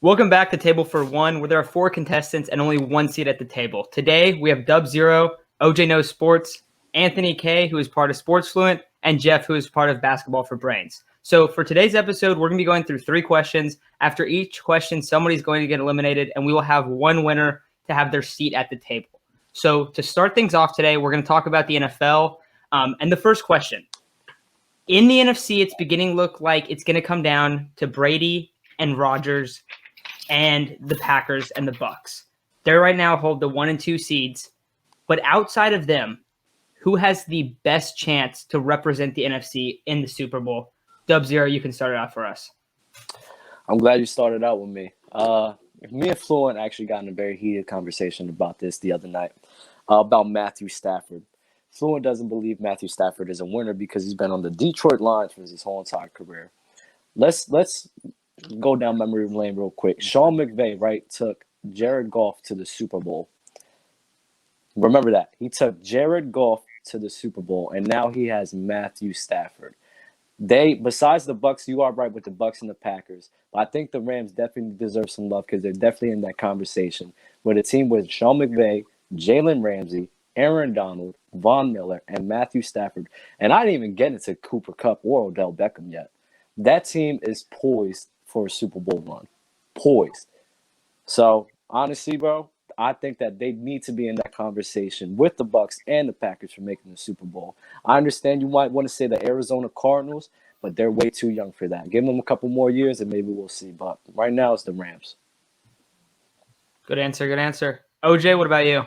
Welcome back to Table for One, where there are 4 contestants and only 1 seat at the table. Today, we have Dub Zero, OJ Knows Sports, Anthony K, who is part of Sports Fluent, and Jeff, who is part of Basketball for Brains. So for today's episode, we're going to be going through 3 questions. After each question, somebody's going to get eliminated, and we will have one winner to have their seat at the table. So to start things off today, we're going to talk about the NFL. And the first question. In the NFC, it's beginning to look like it's going to come down to Brady and Rodgers and the Packers and the Bucks. They right now hold the 1 and 2 seeds. But outside of them, who has the best chance to represent the NFC in the Super Bowl? Dub Zero, you can start it out for us. I'm glad you started out with me. Me and Fluent actually got in a very heated conversation about this the other night, about Matthew Stafford. Fluent doesn't believe Matthew Stafford is a winner because he's been on the Detroit Lions for his whole entire career. Let's go down memory lane real quick. Sean McVay, right, took Jared Goff to the Super Bowl. Remember that. He took Jared Goff to the Super Bowl, and now he has Matthew Stafford. Besides the Bucks, you are right with the Bucks and the Packers. But I think the Rams definitely deserve some love because they're definitely in that conversation with a team with Sean McVay, Jalen Ramsey, Aaron Donald, Von Miller, and Matthew Stafford. And I didn't even get into Cooper Kupp or Odell Beckham yet. That team is poised for a Super Bowl run. Poised. So, honestly, bro, I think that they need to be in that conversation with the Bucks and the Packers for making the Super Bowl. I understand you might want to say the Arizona Cardinals, but they're way too young for that. Give them a couple more years and maybe we'll see. But right now it's the Rams. Good answer. OJ, what about you?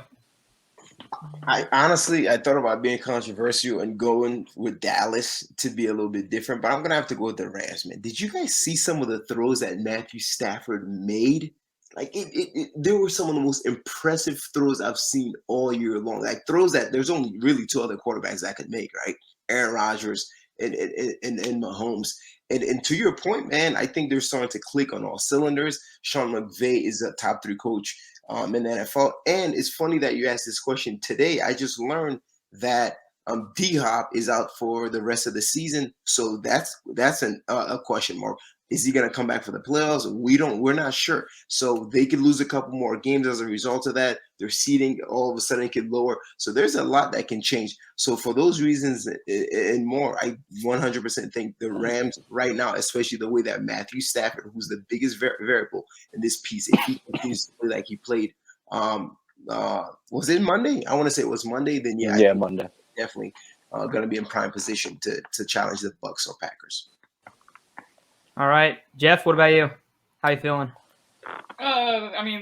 I thought about being controversial and going with Dallas to be a little bit different, but I'm going to have to go with the Rams, man. Did you guys see some of the throws that Matthew Stafford made? Like, there were some of the most impressive throws I've seen all year long. Like, throws that there's only really 2 other quarterbacks that could make, right? Aaron Rodgers and Mahomes. And to your point, man, I think they're starting to click on all cylinders. Sean McVay is a top 3 coach in the NFL. And it's funny that you asked this question today. I just learned that D-Hop is out for the rest of the season. So that's a question mark. Is he going to come back for the playoffs? We're not sure. So they could lose a couple more games as a result of that. Their seeding all of a sudden could lower. So there's a lot that can change. So for those reasons and more, I 100% think the Rams right now, especially the way that Matthew Stafford, who's the biggest variable in this piece, if he continues to play like he played, was it Monday? I want to say it was Monday. Then yeah, Monday. Definitely going to be in prime position to challenge the Bucks or Packers. All right. Jeff, what about you? How you feeling?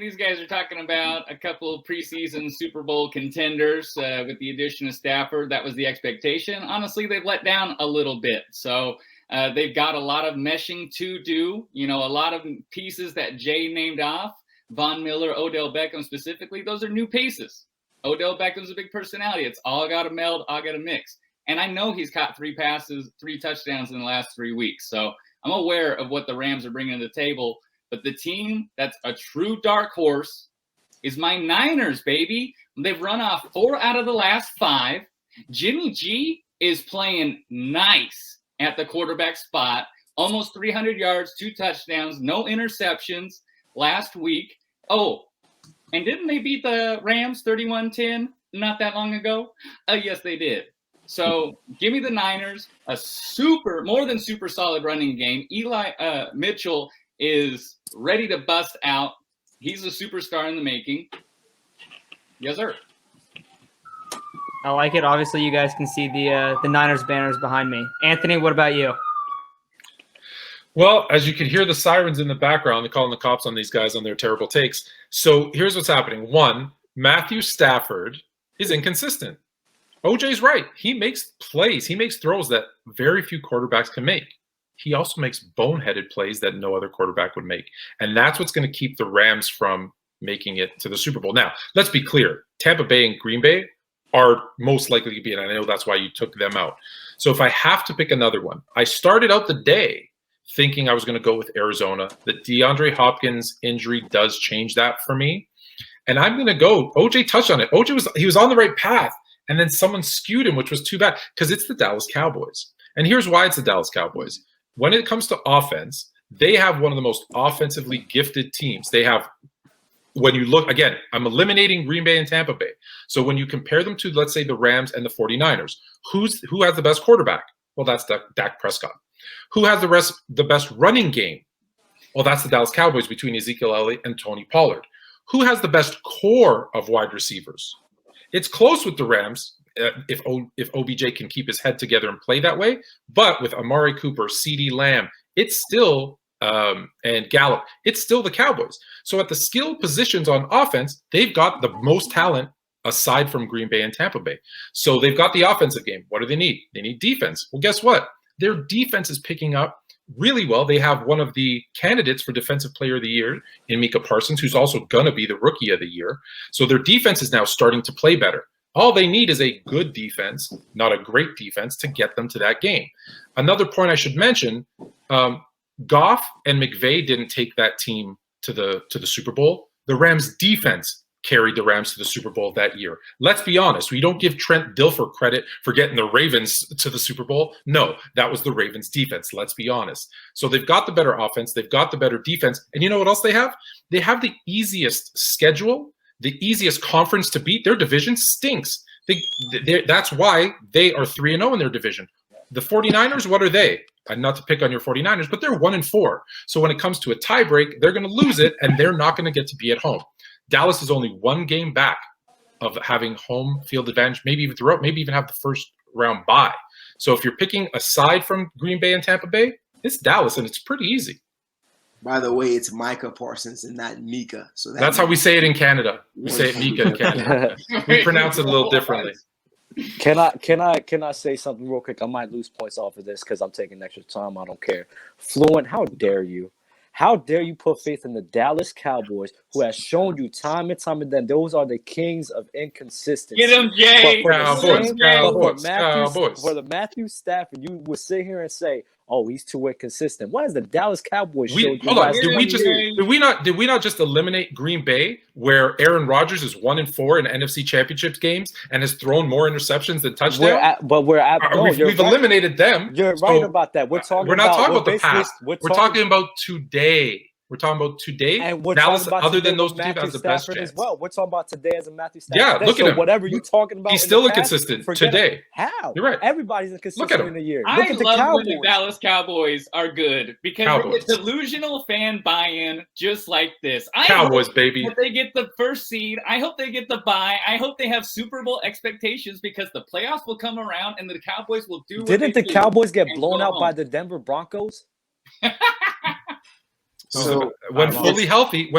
These guys are talking about a couple of preseason Super Bowl contenders with the addition of Stafford. That was the expectation. Honestly, they've let down a little bit. So they've got a lot of meshing to do. A lot of pieces that Jay named off, Von Miller, Odell Beckham specifically, those are new pieces. Odell Beckham's a big personality. It's all got to meld, all got to mix. And I know he's caught 3 passes, 3 touchdowns in the last 3 weeks. So I'm aware of what the Rams are bringing to the table, but the team that's a true dark horse is my Niners, baby. They've run off 4 out of the last 5. Jimmy G is playing nice at the quarterback spot, almost 300 yards, 2 touchdowns, no interceptions last week. Oh, and didn't they beat the Rams 31-10 not that long ago? Yes, they did. So give me the Niners, more than super solid running game. Eli Mitchell is ready to bust out. He's a superstar in the making. Yes, sir. I like it. Obviously, you guys can see the Niners banners behind me. Anthony, what about you? Well, as you can hear the sirens in the background, they're calling the cops on these guys on their terrible takes. So here's what's happening. 1, Matthew Stafford is inconsistent. OJ's right. He makes plays. He makes throws that very few quarterbacks can make. He also makes boneheaded plays that no other quarterback would make. And that's what's going to keep the Rams from making it to the Super Bowl. Now, let's be clear. Tampa Bay and Green Bay are most likely to be, and I know that's why you took them out. So if I have to pick another one, I started out the day thinking I was going to go with Arizona. The DeAndre Hopkins injury does change that for me. And I'm going to go, OJ touched on it. He was on the right path. And then someone skewed him, which was too bad because it's the Dallas Cowboys. And here's why it's the Dallas Cowboys. When it comes to offense, They have one of the most offensively gifted teams. They have, when you look, again, I'm eliminating Green Bay and Tampa Bay. So when you compare them to, let's say, the Rams and the 49ers, who has the best quarterback? Well, that's Dak Prescott. Who has the best running game? Well, that's the Dallas Cowboys between Ezekiel Elliott and Tony Pollard. Who has the best core of wide receivers? It's close with the Rams if OBJ can keep his head together and play that way. But with Amari Cooper, CeeDee Lamb, it's still and Gallup, it's still the Cowboys. So at the skill positions on offense, they've got the most talent aside from Green Bay and Tampa Bay. So they've got the offensive game. What do they need? They need defense. Well, guess what? Their defense is picking up really well. They have one of the candidates for Defensive Player of the Year in Micah Parsons, who's also going to be the Rookie of the Year. So their defense is now starting to play better. All they need is a good defense, not a great defense, to get them to that game. Another point I should mention, Goff and McVay didn't take that team to the Super Bowl. The Rams defense carried the Rams to the Super Bowl that year. Let's be honest. We don't give Trent Dilfer credit for getting the Ravens to the Super Bowl. No, that was the Ravens defense. Let's be honest. So they've got the better offense. They've got the better defense. And you know what else they have? They have the easiest schedule, the easiest conference to beat. Their division stinks. That's why they are 3-0 in their division. The 49ers, what are they? Not to pick on your 49ers, but they're 1-4. So when it comes to a tiebreak, they're going to lose it, and they're not going to get to be at home. Dallas is only one game back of having home field advantage, maybe even have the first round bye. So if you're picking aside from Green Bay and Tampa Bay, it's Dallas, and it's pretty easy. By the way, it's Micah Parsons and not Mika. So that's how we say it in Canada. We say it Mika in Canada. We pronounce it a little differently. Can I say something real quick? I might lose points off of this because I'm taking extra time. I don't care. Fluent, how dare you? How dare you put faith in the Dallas Cowboys, who has shown you time and time again those are the kings of inconsistency. Get him, Jay. For Cowboys. the Matthew Stafford, you would sit here and say, "Oh, he's too inconsistent." What has the Dallas Cowboys showed you? Hold on. Did we not just eliminate Green Bay, where Aaron Rodgers is 1-4 in NFC Championship games and has thrown more interceptions than touchdowns? We've eliminated them. You're right about that. We're not talking about the past. We're talking about today. We're talking about today. And we're Dallas, talking about other than those two, Matthew has the best Stafford chance. as well. We're talking about today as a Matthew Stafford. Yeah, look at him. Whatever you're talking about, he's still inconsistent today. How? You're right. Everybody's inconsistent Look at him. in the year. I Look at the love Cowboys. when the Dallas Cowboys are good because we get delusional fan buy-in just like this. Cowboys, baby. They get the first seed. I hope they get the bye. I hope they have Super Bowl expectations because the playoffs will come around and the Cowboys will do. Didn't the Cowboys get blown out by the Denver Broncos? So when fully healthy,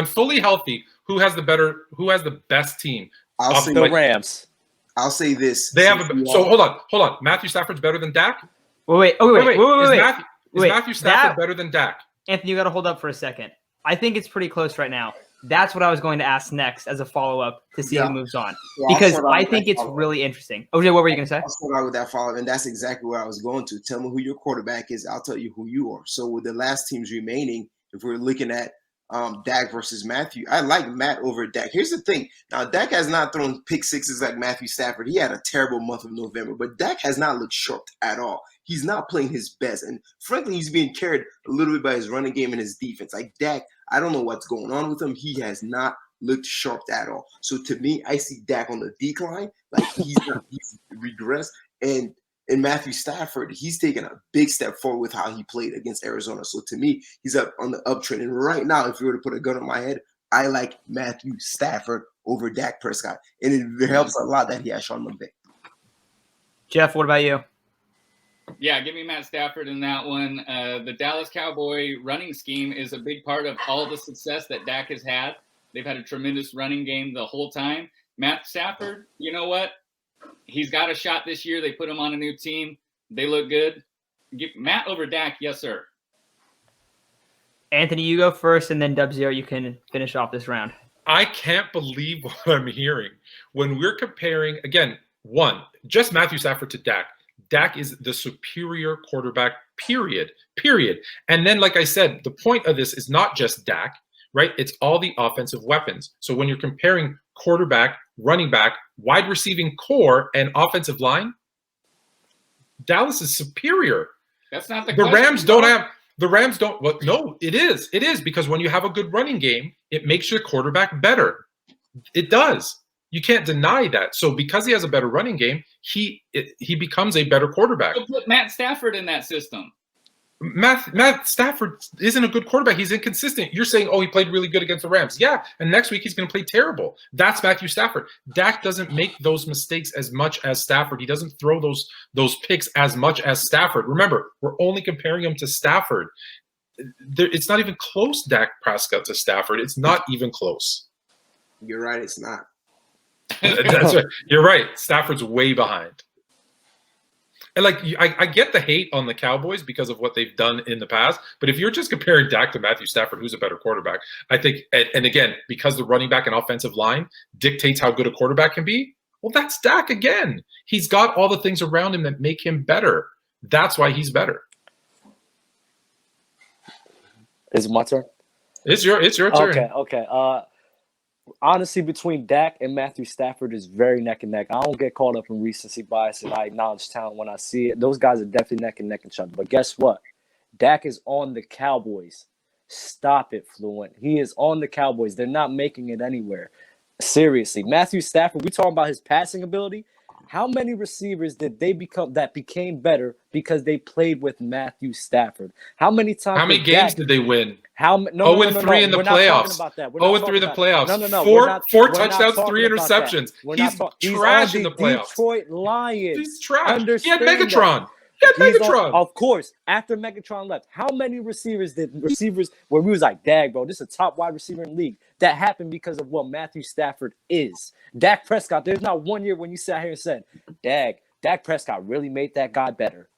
who has the best team? I'll say the Rams. I'll say this. They have so hold on. Matthew Stafford's better than Dak? Wait. Is Matthew Stafford better than Dak? Anthony, you got to hold up for a second. I think it's pretty close right now. That's what I was going to ask next as a follow-up to see who moves on. Because I think it's really interesting. OJ, what were you going to say? I'll start out with that follow-up, and that's exactly where I was going to. Tell me who your quarterback is. I'll tell you who you are. So with the last teams remaining, if we're looking at Dak versus Matthew, I like Matt over Dak. Here's the thing. Now, Dak has not thrown pick sixes like Matthew Stafford. He had a terrible month of November, but Dak has not looked sharp at all. He's not playing his best. And frankly, he's being carried a little bit by his running game and his defense. Like Dak, I don't know what's going on with him. He has not looked sharp at all. So to me, I see Dak on the decline. Like he's regressed. And Matthew Stafford, he's taken a big step forward with how he played against Arizona. So to me, he's up on the uptrend. And right now, if you were to put a gun on my head, I like Matthew Stafford over Dak Prescott. And it helps a lot that he has Sean McVay. Jeff, what about you? Yeah, give me Matt Stafford in that one. The Dallas Cowboy running scheme is a big part of all the success that Dak has had. They've had a tremendous running game the whole time. Matt Stafford, you know what? He's got a shot this year. They put him on a new team. They look good. Give Matt over Dak, yes, sir. Anthony, you go first, and then Dub Zero, you can finish off this round. I can't believe what I'm hearing. When we're comparing, again, just Matthew Stafford to Dak. Dak is the superior quarterback, period. And then, like I said, the point of this is not just Dak, right? It's all the offensive weapons. So when you're comparing quarterback, running back, wide receiving core, and offensive line, Dallas is superior. That's not the Rams don't have The Rams don't. Well, no, it is. It is because when you have a good running game, it makes your quarterback better. It does. You can't deny that. So because he has a better running game, he becomes a better quarterback. So put Matt Stafford in that system. Matt Stafford isn't a good quarterback. He's inconsistent. You're saying, oh, he played really good against the Rams. Yeah, and next week he's going to play terrible. That's Matthew Stafford. Dak doesn't make those mistakes as much as Stafford. He doesn't throw those picks as much as Stafford. Remember, we're only comparing him to Stafford. It's not even close, Dak Prescott to Stafford. It's not even close. You're right. It's not. That's right. You're right. Stafford's way behind. And like I get the hate on the Cowboys because of what they've done in the past, but if you're just comparing Dak to Matthew Stafford, who's a better quarterback, I think, and again, because the running back and offensive line dictates how good a quarterback can be, well, that's Dak again. He's got all the things around him that make him better. That's why he's better. Is it my turn? It's your turn. Okay. Honestly, between Dak and Matthew Stafford is very neck and neck. I don't get caught up in recency bias, and I acknowledge talent when I see it. Those guys are definitely neck and neck each other. But guess what? Dak is on the Cowboys. Stop it, Fluent. He is on the Cowboys. They're not making it anywhere. Seriously. Matthew Stafford, we talking about his passing ability. How many receivers did they become that became better because they played with Matthew Stafford? How many times? How many games did they win? No, 0-3 in the playoffs. 0-3 in the playoffs. No. Four touchdowns, 3 interceptions. He's trash in the playoffs. Detroit Lions. He's trash. He had Understand Megatron. Of course, after Megatron left, how many receivers where we was like, dag, bro, this is a top wide receiver in the league? That happened because of what Matthew Stafford is. Dak Prescott, there's not one year when you sat here and said, Dak Prescott really made that guy better.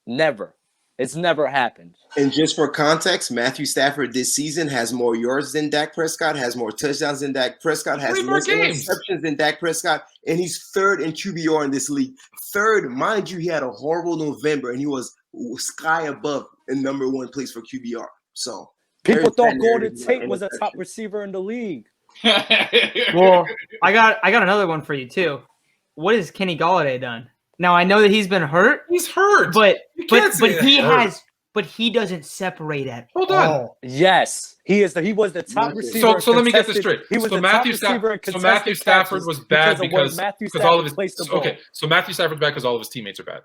Never. It's never happened. And just for context, Matthew Stafford this season has more yards than Dak Prescott, has more touchdowns than Dak Prescott, has more interceptions than Dak Prescott, and he's third in QBR in this league. Third, mind you, he had a horrible November, and he was sky above in number one place for QBR. So people thought Golden Tate was a top receiver in the league. Well, I got another one for you too. What has Kenny Golladay done? Now I know that he's been hurt. He's hurt, but he doesn't separate at all. Hold on. Yes, he was the top receiver. So let me get this straight. He was so the Matthew top receiver. So Matthew Stafford was bad because all of his okay. So Matthew Stafford's bad because all of his teammates are bad.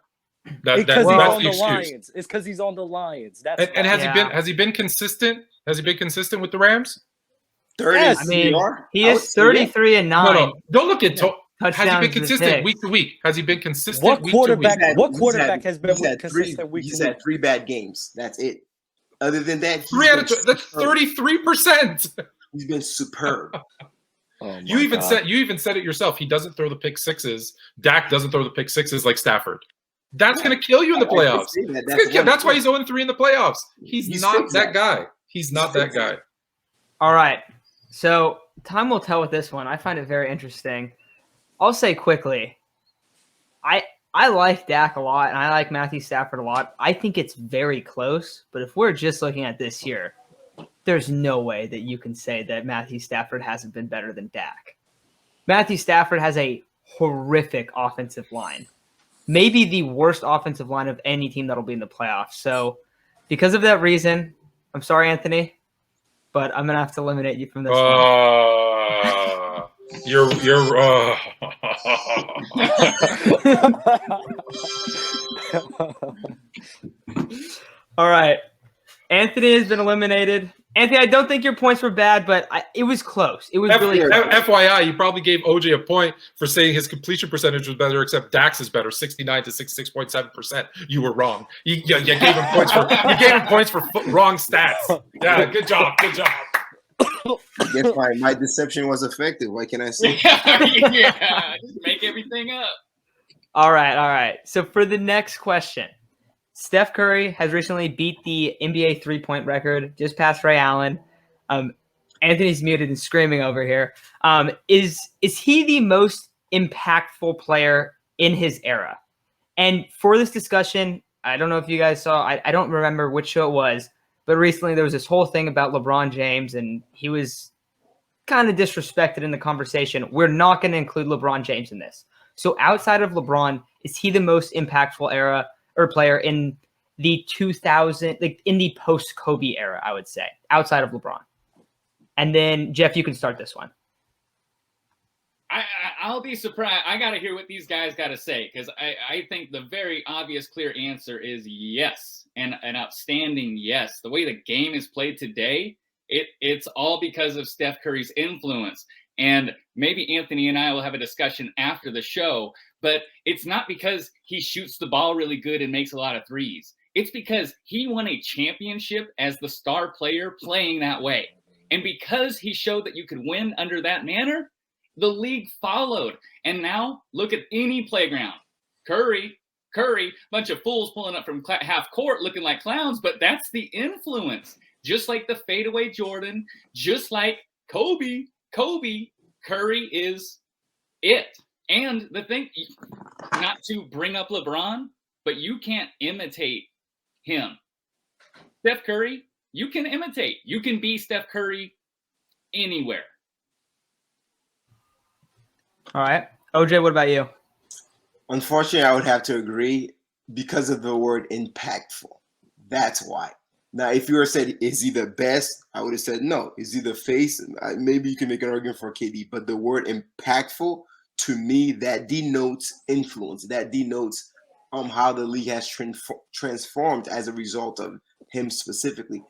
That's the excuse. Lions. It's because he's on the Lions. And has he been consistent? Has he been consistent with the Rams? 30. Yes. I mean, he is 33 and 9. No, don't look at. Has he been Touchdowns consistent week to week? Has he been consistent What week quarterback? to week? What quarterback has been consistent week to week? He's had 3 bad games. That's it. Other than that, that's 33%. He's been superb. You even said it yourself. He doesn't throw the pick sixes. Dak doesn't throw the pick sixes like Stafford. That's going to kill you in the playoffs. That's why he's 0-3 in the playoffs. He's not that guy. He's not that guy. All right. So time will tell with this one. I find it very interesting. I'll say quickly, I like Dak a lot, and I like Matthew Stafford a lot. I think it's very close, but if we're just looking at this year, there's no way that you can say that Matthew Stafford hasn't been better than Dak. Matthew Stafford has a horrific offensive line. Maybe the worst offensive line of any team that'll be in the playoffs. So because of that reason, I'm sorry, Anthony, but I'm going to have to eliminate you from this one. You're All right. Anthony has been eliminated. Anthony, I don't think your points were bad, but it was close. It was really close. FYI, you probably gave OJ a point for saying his completion percentage was better, except Dax is better, 69 to 66.7%. You were wrong. You gave him points for wrong stats. Yeah, good job. I guess my deception was effective. What can I say? Yeah, just make everything up. All right. So for the next question, Steph Curry has recently beat the NBA three-point record, just past Ray Allen. Anthony's muted and screaming over here. Is he the most impactful player in his era? And for this discussion, I don't know if you guys saw, I don't remember which show it was, but recently there was this whole thing about LeBron James, and he was kind of disrespected in the conversation. We're not going to include LeBron James in this. So outside of LeBron, is he the most impactful player in the 2000, like in the post-Kobe era, I would say, outside of LeBron. And then, Jeff, you can start this one. I'll be surprised. I got to hear what these guys got to say, because I think the very obvious, clear answer is yes, and an outstanding yes. The way the game is played today, it's all because of Steph Curry's influence. And maybe Anthony and I will have a discussion after the show, but it's not because he shoots the ball really good and makes a lot of threes. It's because he won a championship as the star player playing that way. And because he showed that you could win under that manner, the league followed. And now look at any playground. Curry, bunch of fools pulling up from half court looking like clowns, but that's the influence. Just like the fadeaway Jordan, just like Kobe, Curry is it. And the thing, not to bring up LeBron, but you can't imitate him. Steph Curry, you can imitate. You can be Steph Curry anywhere. All right. OJ, what about you? Unfortunately, I would have to agree because of the word impactful. That's why. Now, if you were said, is he the best? I would have said no. Is he the face? Maybe you can make an argument for KD, but the word impactful, to me, that denotes influence. That denotes how the league has transformed as a result of him specifically.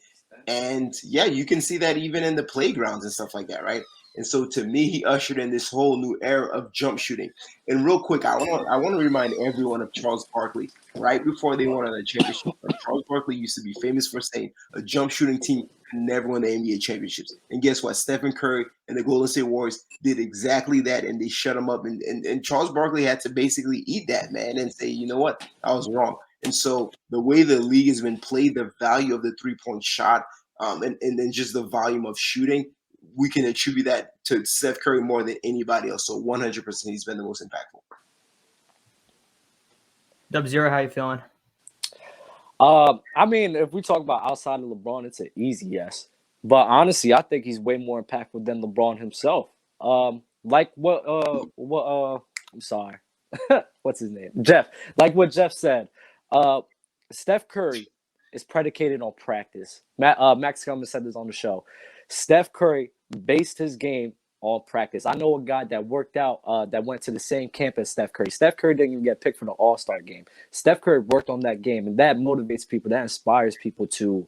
And yeah, you can see that even in the playgrounds and stuff like that, right? And so to me, he ushered in this whole new era of jump shooting. And real quick, I want to remind everyone of Charles Barkley. Right before they won a championship, Charles Barkley used to be famous for saying a jump shooting team can never win the NBA championships. And guess what? Stephen Curry and the Golden State Warriors did exactly that, and they shut him up. And Charles Barkley had to basically eat that, man, and say, you know what? I was wrong. And so the way the league has been played, the value of the three-point shot, and then just the volume of shooting, we can attribute that to Steph Curry more than anybody else. So 100% he's been the most impactful. Dub-Zero, how you feeling? I mean, if we talk about outside of LeBron, it's an easy yes. But honestly, I think he's way more impactful than LeBron himself. Like what I'm sorry. What's his name? Jeff. Like what Jeff said. Steph Curry is predicated on practice. Max Kellerman said this on the show. Steph Curry based his game on practice. I know a guy that worked out, that went to the same camp as Steph Curry. Steph Curry didn't even get picked for the All-Star game. Steph Curry worked on that game, and that motivates people. That inspires people to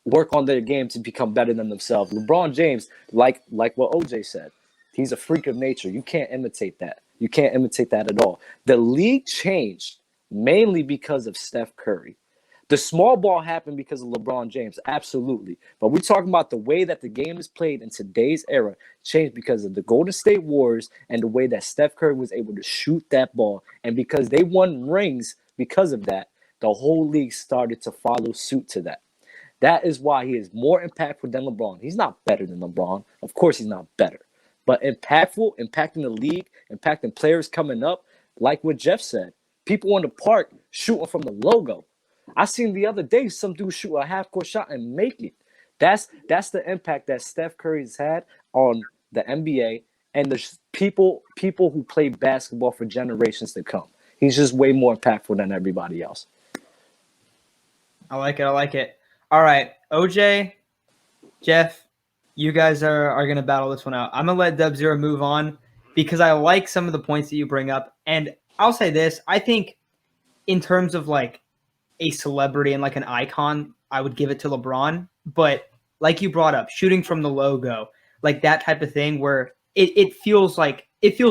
work on their game to become better than themselves. LeBron James, like what OJ said, he's a freak of nature. You can't imitate that. You can't imitate that at all. The league changed mainly because of Steph Curry. The small ball happened because of LeBron James, absolutely. But we're talking about the way that the game is played in today's era changed because of the Golden State Warriors and the way that Steph Curry was able to shoot that ball. And because they won rings because of that, the whole league started to follow suit to that. That is why he is more impactful than LeBron. He's not better than LeBron. Of course he's not better. But impactful, impacting the league, impacting players coming up, like what Jeff said. People in the park shooting from the logo. I seen the other day some dude shoot a half-court shot and make it. That's the impact that Steph Curry's had on the NBA and the people who play basketball for generations to come. He's just way more impactful than everybody else. I like it. All right, OJ, Jeff, you guys are going to battle this one out. I'm going to let Dub-Zero move on because I like some of the points that you bring up. And I'll say this. I think in terms of like a celebrity and like an icon, I would give it to LeBron. But like you brought up, shooting from the logo, like that type of thing where it feels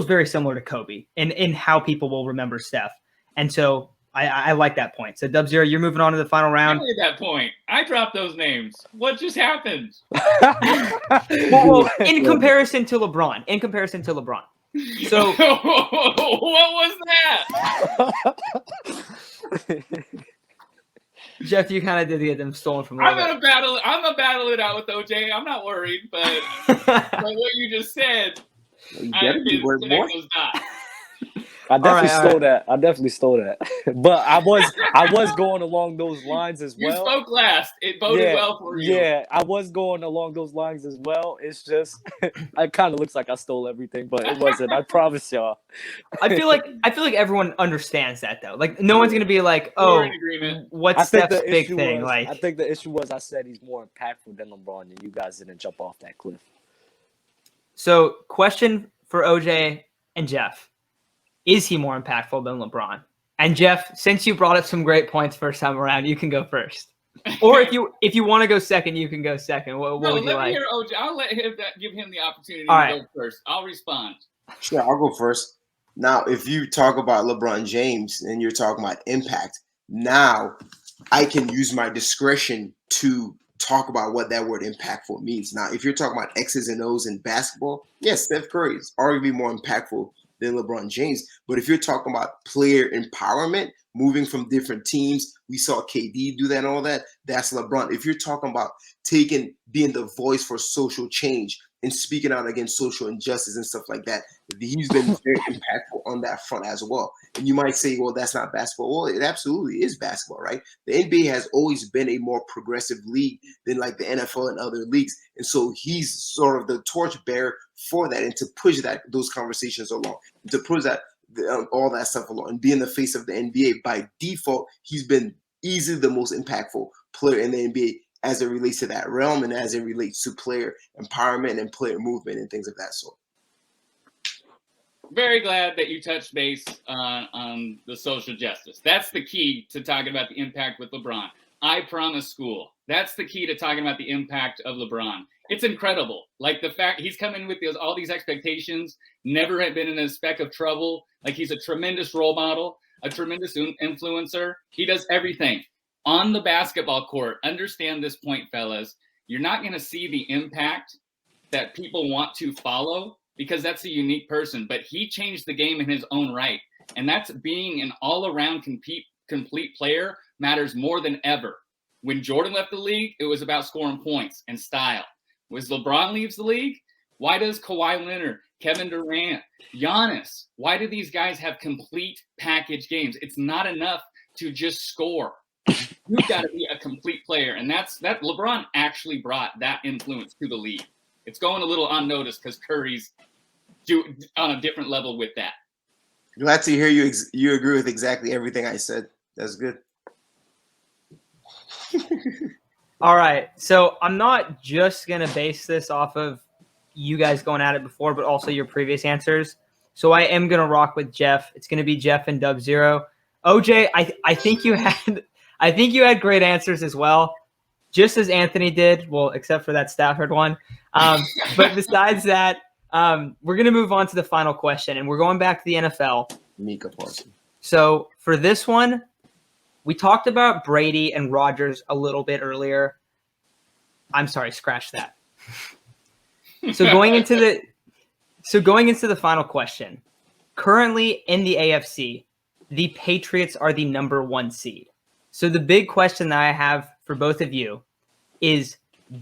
very similar to Kobe in how people will remember Steph. And so I like that point. So Dub-Zero, you're moving on to the final round. I made that point. I dropped those names. What just happened? well, in comparison to LeBron. So what was that? Jeff, you kind of did get them stolen from. I'm gonna battle it out with OJ. I'm not worried, but what you just said, I didn't connect those dots. I definitely All stole right. that. I definitely stole that. But I was going along those lines as You well. spoke last. It boded well for you. Yeah, I was going along those lines as well. It's just it kind of looks like I stole everything, but it wasn't. I promise y'all. I feel like everyone understands that though. Like no one's gonna be like, We're "Oh, in agreement. what's I think Steph's the big issue thing?" was Like, I think the issue was I said he's more impactful than LeBron, and you guys didn't jump off that cliff. so question for OJ and Jeff: is he more impactful than LeBron? And Jeff, since you brought up some great points first time around, you can go first. Or if you want to go second, you can go second. What No, would you let like? me hear OJ. I'll let him give him the opportunity All to right. go first. I'll respond. Sure, I'll go first. Now, if you talk about LeBron James and you're talking about impact, now I can use my discretion to talk about what that word impactful means. Now, if you're talking about X's and O's in basketball, yes, Steph Curry is arguably more impactful than LeBron James. But if you're talking about player empowerment, moving from different teams, we saw KD do that and all that, that's LeBron. If you're talking about being the voice for social change and speaking out against social injustice and stuff like that, he's been very impactful on that front as well. And you might say, well, that's not basketball. Well, it absolutely is basketball, right? The NBA has always been a more progressive league than like the NFL and other leagues. And so he's sort of the torchbearer for that and to push those conversations along, to push that all that stuff along and being the face of the NBA. By default, he's been easily the most impactful player in the NBA as it relates to that realm and as it relates to player empowerment and player movement and things of that sort. Very glad that you touched base on the social justice. That's the key to talking about the impact with LeBron. I promise school. That's the key to talking about the impact of LeBron. It's incredible. Like the fact he's coming with all these expectations, never had been in a speck of trouble. Like he's a tremendous role model, a tremendous influencer. He does everything on the basketball court. Understand this point, fellas. You're not going to see the impact that people want to follow because that's a unique person, but he changed the game in his own right. And that's being an all-around complete player matters more than ever. When Jordan left the league, it was about scoring points and style. As LeBron leaves the league, why does Kawhi Leonard, Kevin Durant, Giannis, why do these guys have complete package games? It's not enough to just score. You've got to be a complete player. And that LeBron actually brought that influence to the league. It's going a little unnoticed because Curry's on a different level with that. Glad to hear you agree with exactly everything I said. That's good. All right. So I'm not just going to base this off of you guys going at it before, but also your previous answers. So I am going to rock with Jeff. It's going to be Jeff and Dub Zero. OJ, I think you had great answers as well, just as Anthony did. Well, except for that Stafford one. But besides that, we're going to move on to the final question, and we're going back to the NFL. Mika Parsons. So for this one, we talked about Brady and Rodgers a little bit earlier. I'm sorry, scratch that. So going into the final question, currently in the AFC, the Patriots are the number 1 seed. So the big question that I have for both of you is,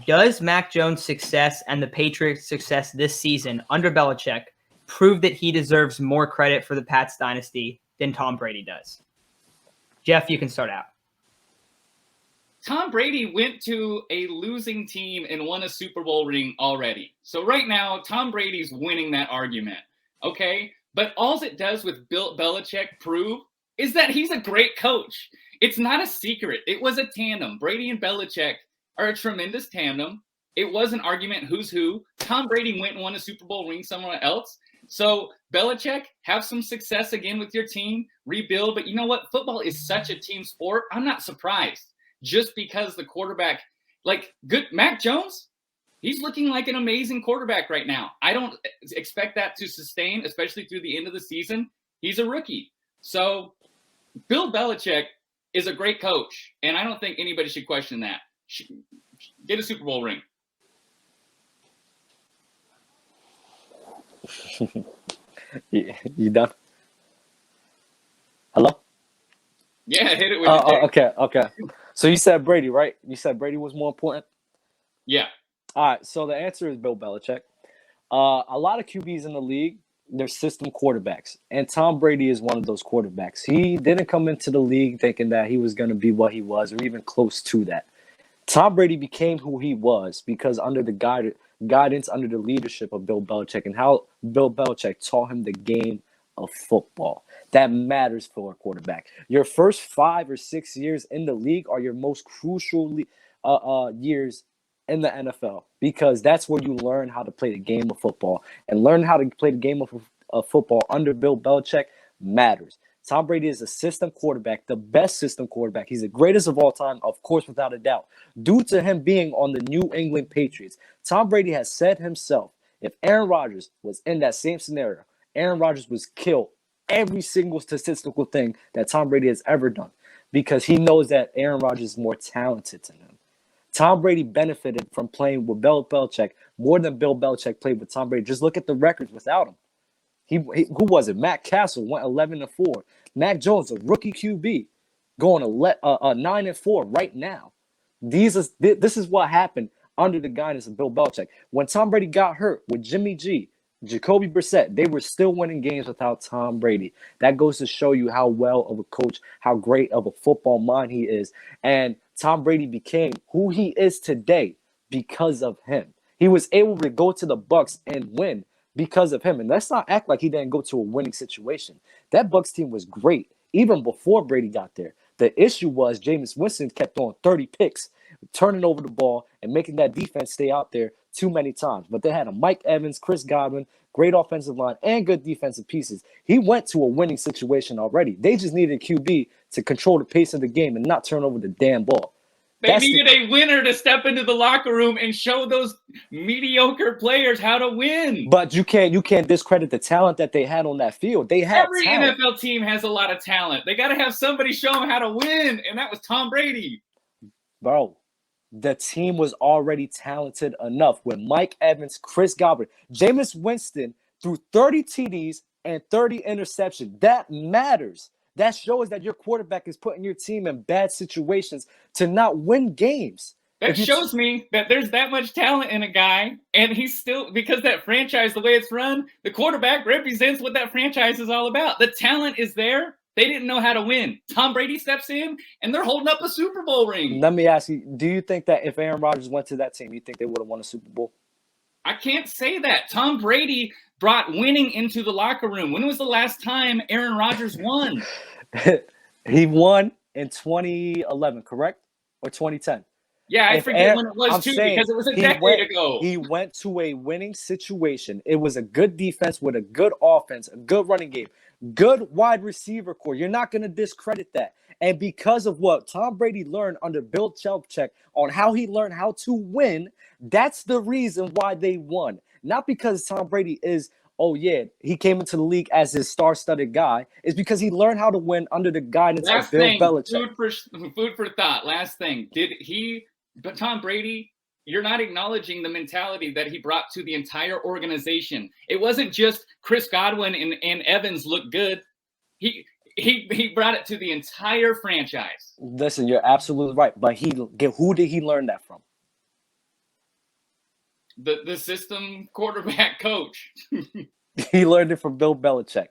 does Mac Jones' success and the Patriots' success this season under Belichick prove that he deserves more credit for the Pats dynasty than Tom Brady does? Jeff, you can start out. Tom Brady went to a losing team and won a Super Bowl ring already. So right now, Tom Brady's winning that argument. Okay? But all it does with Bill Belichick prove is that he's a great coach. It's not a secret. It was a tandem. Brady and Belichick are a tremendous tandem. It was an argument who's who. Tom Brady went and won a Super Bowl ring somewhere else. So Belichick, have some success again with your team, rebuild. But you know what? Football is such a team sport. I'm not surprised just because the quarterback, Mac Jones, he's looking like an amazing quarterback right now. I don't expect that to sustain, especially through the end of the season. He's a rookie. So Bill Belichick is a great coach, and I don't think anybody should question that. Get a Super Bowl ring. You done? Hello? Yeah, hit it with the Okay. So you said Brady, right? You said Brady was more important? Yeah. All right, so the answer is Bill Belichick. A lot of QBs in the league they're system quarterbacks. And Tom Brady is one of those quarterbacks. He didn't come into the league thinking that he was going to be what he was or even close to that. Tom Brady became who he was because under the guidance, under the leadership of Bill Belichick and how Bill Belichick taught him the game of football. That matters for a quarterback. Your first 5 or 6 years in the league are your most crucial years in the NFL because that's where you learn how to play the game of football. And learn how to play the game of football under Bill Belichick matters. Tom Brady is a system quarterback, the best system quarterback. He's the greatest of all time, of course, without a doubt. Due to him being on the New England Patriots, Tom Brady has said himself, if Aaron Rodgers was in that same scenario, Aaron Rodgers was killed every single statistical thing that Tom Brady has ever done because he knows that Aaron Rodgers is more talented than him. Tom Brady benefited from playing with Bill Belichick more than Bill Belichick played with Tom Brady. Just look at the records without him. Who was it? Matt Castle went 11-4. Mac Jones, a rookie QB, going 9-4 right now. This is what happened under the guidance of Bill Belichick. When Tom Brady got hurt with Jimmy G, Jacoby Brissett, they were still winning games without Tom Brady. That goes to show you how well of a coach, how great of a football mind he is. And Tom Brady became who he is today because of him. He was able to go to the Bucs and win because of him. And let's not act like he didn't go to a winning situation. That Bucs team was great even before Brady got there. The issue was Jameis Winston kept on 30 picks, turning over the ball and making that defense stay out there too many times. But they had a Mike Evans, Chris Godwin, great offensive line, and good defensive pieces. He went to a winning situation already. They just needed a QB to control the pace of the game and not turn over the damn ball. They needed a winner to step into the locker room and show those mediocre players how to win. But you can't discredit the talent that they had on that field. They had every talent. NFL team has a lot of talent. They got to have somebody show them how to win, and that was Tom Brady. Bro, the team was already talented enough with Mike Evans, Chris Godwin. Jameis Winston threw 30 TDs and 30 interceptions. That matters. That shows that your quarterback is putting your team in bad situations to not win games. That shows me that there's that much talent in a guy, and he's still, because that franchise, the way it's run, the quarterback represents what that franchise is all about. The talent is there. They didn't know how to win. Tom Brady steps in, and they're holding up a Super Bowl ring. Let me ask you, do you think that if Aaron Rodgers went to that team, you think they would have won a Super Bowl? I can't say that. Tom Brady brought winning into the locker room. When was the last time Aaron Rodgers won? He won in 2011, correct? Or 2010? Yeah, I forget when it was, too, because it was a decade ago. He went to a winning situation. It was a good defense with a good offense, a good running game, good wide receiver core. You're not going to discredit that. And because of what Tom Brady learned under Bill Belichick on how he learned how to win, that's the reason why they won. Not because Tom Brady is, oh yeah, he came into the league as his star-studded guy. It's because he learned how to win under the guidance of Bill Belichick. Food for thought. Last thing. But Tom Brady, you're not acknowledging the mentality that he brought to the entire organization. It wasn't just Chris Godwin and Evans look good. He brought it to the entire franchise. Listen, you're absolutely right. But who did he learn that from? The system quarterback coach. He learned it from Bill Belichick.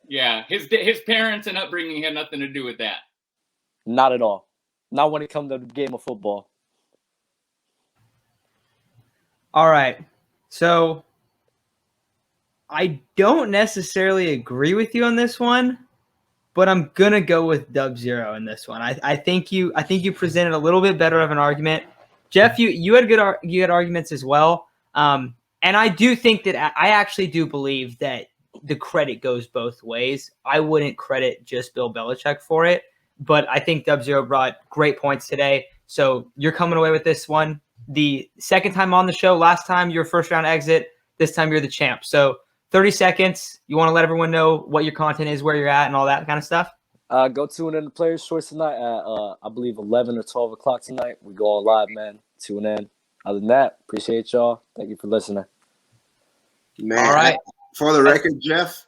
Yeah, his parents and upbringing had nothing to do with that. Not at all. Not when it comes to the game of football. All right. So I don't necessarily agree with you on this one, but I'm gonna go with Dub Zero in this one. I think you presented a little bit better of an argument. Jeff, you had good arguments as well. And I do think that I actually do believe that the credit goes both ways. I wouldn't credit just Bill Belichick for it, but I think Dub Zero brought great points today. So you're coming away with this one. The second time on the show, last time your first round exit, this time you're the champ. So 30 seconds. You want to let everyone know what your content is, where you're at, and all that kind of stuff? Go tune in to Players Choice tonight at, I believe, 11 or 12 o'clock tonight. We go on live, man. Tune in. Other than that, appreciate y'all. Thank you for listening. Man, all right. For the record, Jeff,